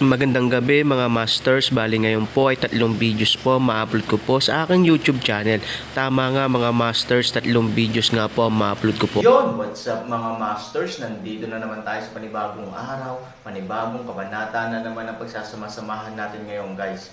Magandang gabi mga masters, bali ngayon po ay 3 videos po ma-upload ko po sa aking YouTube channel. Tama nga mga masters, 3 videos nga po ma-upload ko po. Yon, what's up mga masters? Nandito na naman tayo sa panibagong araw, panibagong kabanata na naman ang pagsasama-samahan natin ngayon guys.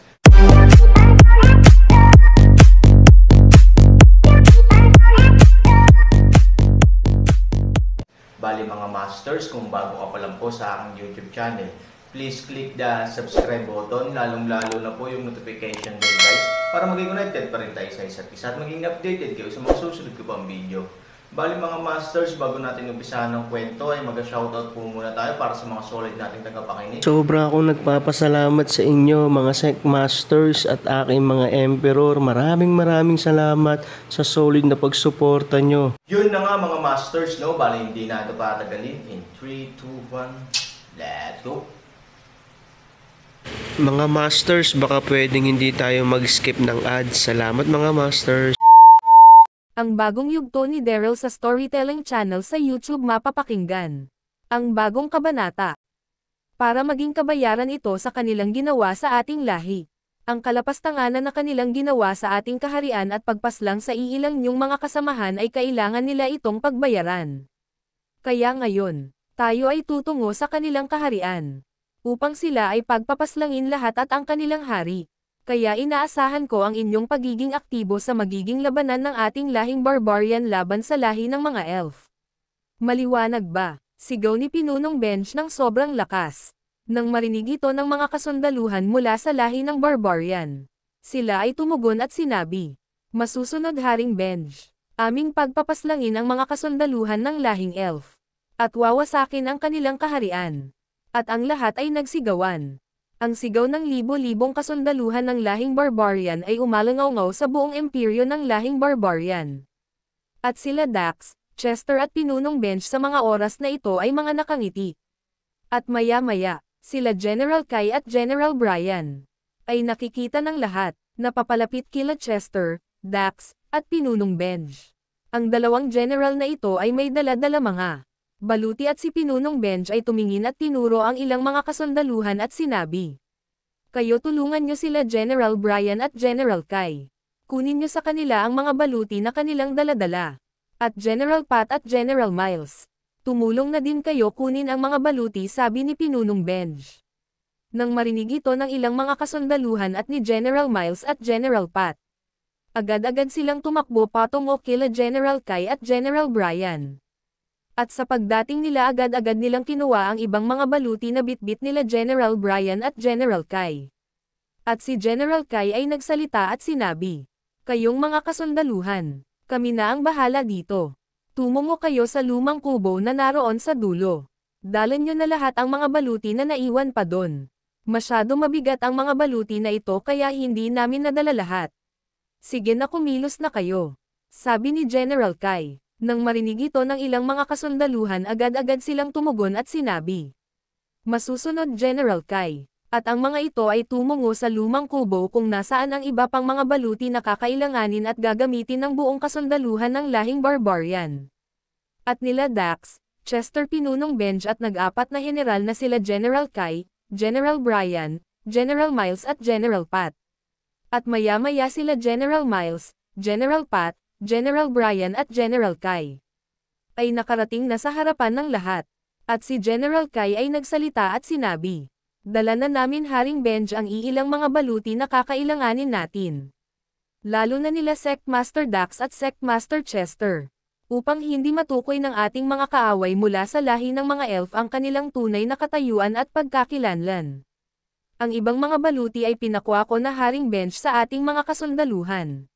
Bali mga masters, kung bago ka pa lang po sa aking YouTube channel, please click the subscribe button, lalong-lalo na po yung notification bell guys, para maging connected pa rin tayo sa isa't isa at maging updated kayo sa mga susunod ko pang video. Bali mga masters, bago natin umpisahan ng kwento ay mag-shoutout po muna tayo para sa mga solid nating tagapakinig. Sobra akong nagpapasalamat sa inyo mga Sec Masters at aking mga Emperor. Maraming salamat sa solid na pagsuporta nyo. Yun na nga mga masters, no? Bali hindi na ito patagalin. In 3, 2, 1, let's go! Mga masters, baka pwedeng hindi tayo mag-skip ng ads. Salamat mga masters. Ang bagong yugto ni Daryl sa Storytelling Channel sa YouTube mapapakinggan. Ang bagong kabanata. Para maging kabayaran ito sa kanilang ginawa sa ating lahi. Ang kalapastanganan na kanilang ginawa sa ating kaharian at pagpaslang sa iilang niyong mga kasamahan ay kailangan nila itong pagbayaran. Kaya ngayon, tayo ay tutungo sa kanilang kaharian. Upang sila ay pagpapaslangin lahat at ang kanilang hari. Kaya inaasahan ko ang inyong pagiging aktibo sa magiging labanan ng ating lahing barbarian laban sa lahi ng mga elf. Maliwanag ba? Sigaw ni Pinunong Benj ng sobrang lakas. Nang marinig ito ng mga kasundaluhan mula sa lahi ng barbarian. Sila ay tumugon at sinabi, "Masusunod Haring Benj, aming pagpapaslangin ang mga kasundaluhan ng lahing elf. At wawasakin ang kanilang kaharian." At ang lahat ay nagsigawan. Ang sigaw ng libo-libong kasundaluhan ng lahing barbarian ay umalangaw-ngaw sa buong imperyo ng lahing barbarian. At sila Dax, Chester at Pinunong Benj sa mga oras na ito ay mga nakangiti. At maya-maya, sila General Kai at General Brian ay nakikita ng lahat, napapalapit kila Chester, Dax, at Pinunong Benj. Ang dalawang general na ito ay may dala-dala mga baluti at si Pinunong Benj ay tumingin at tinuro ang ilang mga kasundaluhan at sinabi, "Kayo tulungan nyo sila General Brian at General Kai. Kunin nyo sa kanila ang mga baluti na kanilang daladala. At General Pat at General Miles, tumulong na din kayo kunin ang mga baluti," sabi ni Pinunong Benj. Nang marinig ito ng ilang mga kasundaluhan at ni General Miles at General Pat, agad-agad silang tumakbo patungo kila General Kai at General Brian. At sa pagdating nila agad-agad nilang kinuha ang ibang mga baluti na bitbit nila General Brian at General Kai. At si General Kai ay nagsalita at sinabi, "Kayong mga kasundaluhan, kami na ang bahala dito. Tumungo kayo sa lumang kubo na naroon sa dulo. Dalan nyo na lahat ang mga baluti na naiwan pa doon. Masyado mabigat ang mga baluti na ito kaya hindi namin nadala lahat. Sige na kumilos na kayo," sabi ni General Kai. Nang marinig ito ng ilang mga kasundaluhan agad-agad silang tumugon at sinabi, "Masusunod General Kai." At ang mga ito ay tumungo sa lumang kubo kung nasaan ang iba pang mga baluti na kakailanganin at gagamitin ng buong kasundaluhan ng lahing barbarian. At nila Dax, Chester, Pinunong Benj at nag-apat na general na sila General Kai, General Brian, General Miles at General Pat. At maya-maya sila General Miles, General Pat, General Brian at General Kai ay nakarating na sa harapan ng lahat. At si General Kai ay nagsalita at sinabi, "Dala na namin Haring Benj ang iilang mga baluti na kakailanganin natin. Lalo na nila Sect Master Dax at Sect Master Chester. Upang hindi matukoy ng ating mga kaaway mula sa lahi ng mga elf ang kanilang tunay na katayuan at pagkakilanlan. Ang ibang mga baluti ay pinakuha ko na Haring Benj sa ating mga kasundaluhan."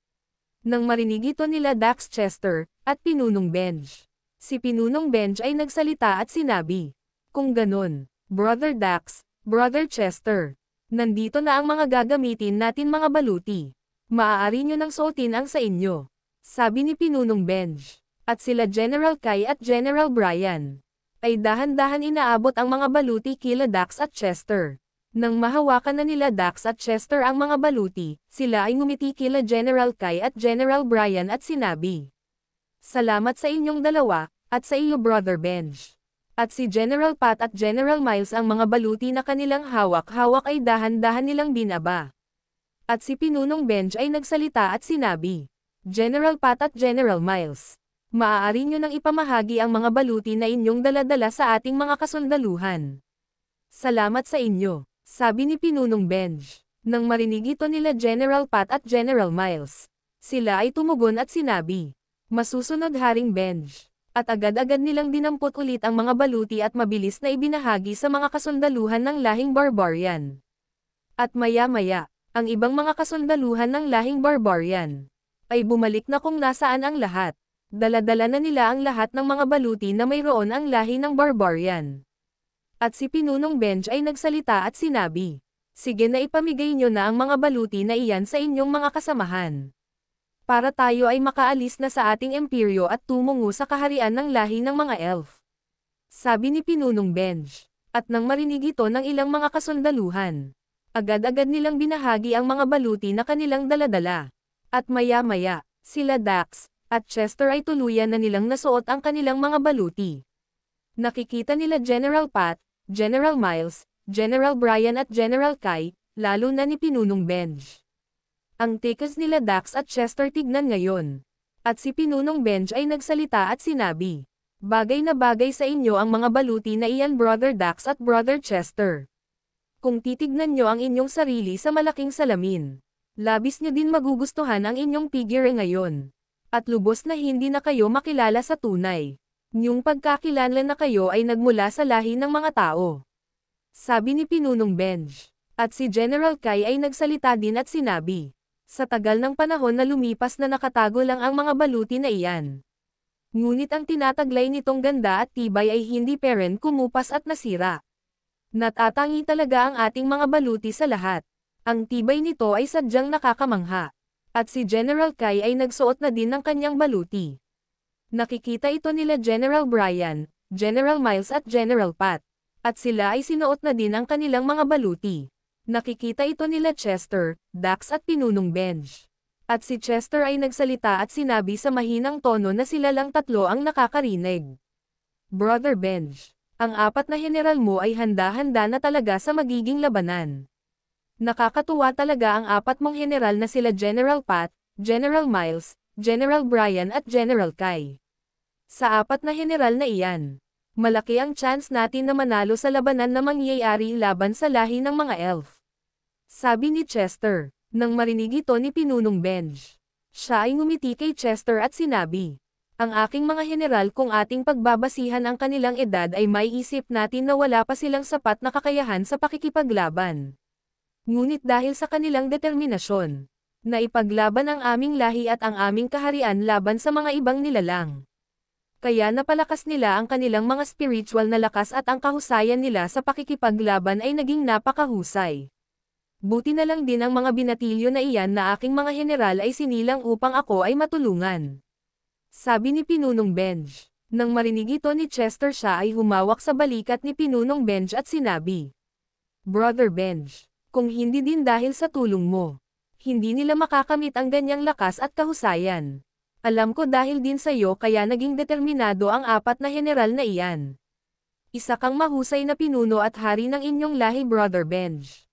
Nang marinig ito nila Dax, Chester, at Pinunong Benj, si Pinunong Benj ay nagsalita at sinabi, "Kung ganon, Brother Dax, Brother Chester, nandito na ang mga gagamitin natin mga baluti. Maaari nyo nang suotin ang sa inyo," sabi ni Pinunong Benj. At sila General Kai at General Brian ay dahan-dahan inaabot ang mga baluti kila Dax at Chester. Nang mahawakan na nila Dax at Chester ang mga baluti, sila ay ngumiti kila General Kai at General Brian at sinabi, "Salamat sa inyong dalawa, at sa iyo Brother Benj. At si General Pat at General Miles ang mga baluti na kanilang hawak-hawak ay dahan-dahan nilang binaba. At si Pinunong Benj ay nagsalita at sinabi, General Pat at General Miles, maaari nyo nang ipamahagi ang mga baluti na inyong daladala sa ating mga kasundaluhan. Salamat sa inyo, sabi ni Pinunong Benj. Nang marinig ito nila General Pat at General Miles, sila ay tumugon at sinabi, masusunod Haring Benj. At agad-agad nilang dinampot ulit ang mga baluti at mabilis na ibinahagi sa mga kasundaluhan ng lahing Barbarian. At maya-maya, ang ibang mga kasundaluhan ng lahing Barbarian ay bumalik na kung nasaan ang lahat. Dala-dala na nila ang lahat ng mga baluti na mayroon ang lahi ng Barbarian. At si Pinunong Benj ay nagsalita at sinabi, sige na ipamigay nyo na ang mga baluti na iyan sa inyong mga kasamahan. Para tayo ay makaalis na sa ating imperyo at tumungo sa kaharian ng lahi ng mga elf. Sabi ni Pinunong Benj. At nang marinig ito ng ilang mga kasundaluhan, agad-agad nilang binahagi ang mga baluti na kanilang daladala. At maya-maya, sila Dax at Chester ay tuluyan na nilang nasuot ang kanilang mga baluti. Nakikita nila General Pat, General Miles, General Brian at General Kai, lalo na ni Pinunong Benj. Ang tikas nila Dax at Chester tignan ngayon. At si Pinunong Benj ay nagsalita at sinabi, bagay na bagay sa inyo ang mga baluti na iyan Brother Dax at Brother Chester. Kung titignan nyo ang inyong sarili sa malaking salamin, labis nyo din magugustuhan ang inyong figure ngayon. At lubos na hindi na kayo makilala sa tunay. Nyong pagkakilala na kayo ay nagmula sa lahi ng mga tao. Sabi ni Pinunong Benj. At si General Kai ay nagsalita din at sinabi, sa tagal ng panahon na lumipas na nakatago lang ang mga baluti na iyan. Ngunit ang tinataglay nitong ganda at tibay ay hindi peren kumupas at nasira. Natatangi talaga ang ating mga baluti sa lahat. Ang tibay nito ay sadyang nakakamangha. At si General Kai ay nagsuot na din ng kanyang baluti. Nakikita ito nila General Brian, General Miles at General Pat. At sila ay sinuot na din ang kanilang mga baluti. Nakikita ito nila Chester, Dax at Pinunong Benj. At si Chester ay nagsalita at sinabi sa mahinang tono na sila lang tatlo ang nakakarinig. Brother Benj, ang apat na general mo ay handa-handa na talaga sa magiging labanan. Nakakatuwa talaga ang apat mong general na sila General Pat, General Miles, General Brian at General Kai. Sa apat na general na iyan, malaki ang chance natin na manalo sa labanan na mangyayari laban sa lahi ng mga elf. Sabi ni Chester, nang marinig ito ni Pinunong Benj. Siya ay ngumiti kay Chester at sinabi, ang aking mga general kung ating pagbabasihan ang kanilang edad ay maiisip natin na wala pa silang sapat na kakayahan sa pakikipaglaban. Ngunit dahil sa kanilang determinasyon, na ipaglaban ang aming lahi at ang aming kaharian laban sa mga ibang nilalang. Kaya napalakas nila ang kanilang mga spiritual na lakas at ang kahusayan nila sa pakikipaglaban ay naging napakahusay. Buti na lang din ang mga binatilyo na iyan na aking mga general ay sinilang upang ako ay matulungan. Sabi ni Pinunong Benj. Nang marinig ito ni Chester siya ay humawak sa balikat ni Pinunong Benj at sinabi, Brother Benj, kung hindi din dahil sa tulong mo, hindi nila makakamit ang ganyang lakas at kahusayan. Alam ko dahil din sa iyo kaya naging determinado ang apat na general na iyan. Isa kang mahusay na pinuno at hari ng inyong lahi Brother Benj.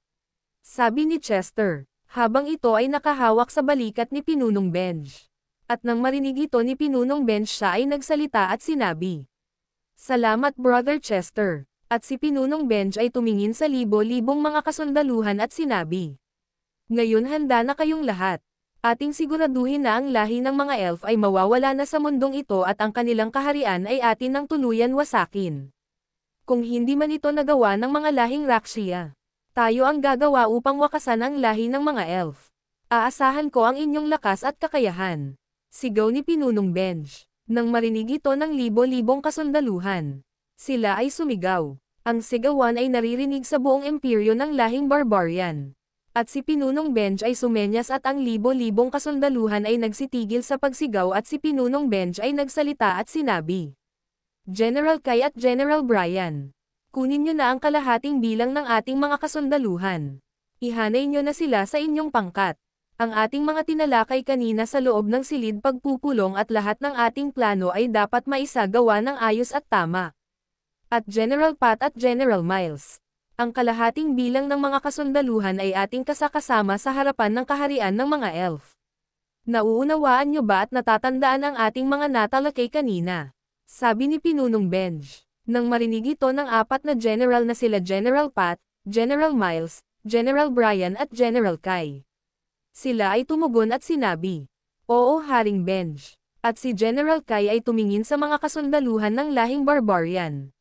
Sabi ni Chester, habang ito ay nakahawak sa balikat ni Pinunong Benj. At nang marinig ito ni Pinunong Benj siya ay nagsalita at sinabi, salamat Brother Chester. At si Pinunong Benj ay tumingin sa libo-libong mga kasundaluhan at sinabi, ngayon handa na kayong lahat. Ating siguraduhin na ang lahi ng mga elf ay mawawala na sa mundong ito at ang kanilang kaharian ay atin ng tuluyan wasakin. Kung hindi man ito nagawa ng mga lahing Rakshia, tayo ang gagawa upang wakasan ang lahi ng mga elf. Aasahan ko ang inyong lakas at kakayahan. Sigaw ni Pinunong Benj. Nang marinig ito ng libo-libong kasundaluhan, sila ay sumigaw. Ang sigawan ay naririnig sa buong imperyo ng lahing Barbarian. At si Pinunong Benj ay sumenyas at ang libo-libong kasundaluhan ay nagsitigil sa pagsigaw at si Pinunong Benj ay nagsalita at sinabi, General Kai at General Brian, kunin nyo na ang kalahating bilang ng ating mga kasundaluhan. Ihanay nyo na sila sa inyong pangkat. Ang ating mga tinalakay kanina sa loob ng silid pagpupulong at lahat ng ating plano ay dapat maisagawa ng ayos at tama. at General Pat at General Miles. Ang kalahating bilang ng mga kasundaluhan ay ating kasakasama sa harapan ng kaharian ng mga elf. Nauunawaan nyo ba at natatandaan ang ating mga natalakay kanina? Sabi ni Pinunong Benj. Nang marinig ito ng apat na general na sila General Pat, General Miles, General Brian at General Kai. Sila ay tumugon at sinabi, "Oo, Haring Benj." At si General Kai ay tumingin sa mga kasundaluhan ng lahing barbarian.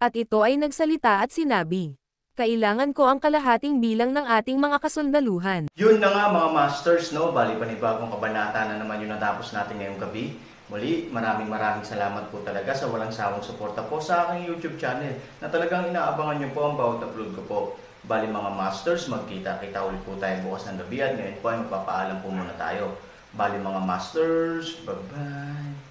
At ito ay nagsalita at sinabi, "Kailangan ko ang kalahating bilang ng ating mga kasundaluhan." Yun na nga mga masters, no? Bali panibagong kabanata na naman yung natapos natin ngayong gabi. Muli, maraming salamat po talaga sa walang sawang suporta po sa aking YouTube channel na talagang inaabangan nyo po ang bawat upload ko po. Bali mga masters, magkita-kita ulit po tayo bukas ng gabi at ngayon po ay magpapaalam po muna tayo. Bali mga masters, bye-bye!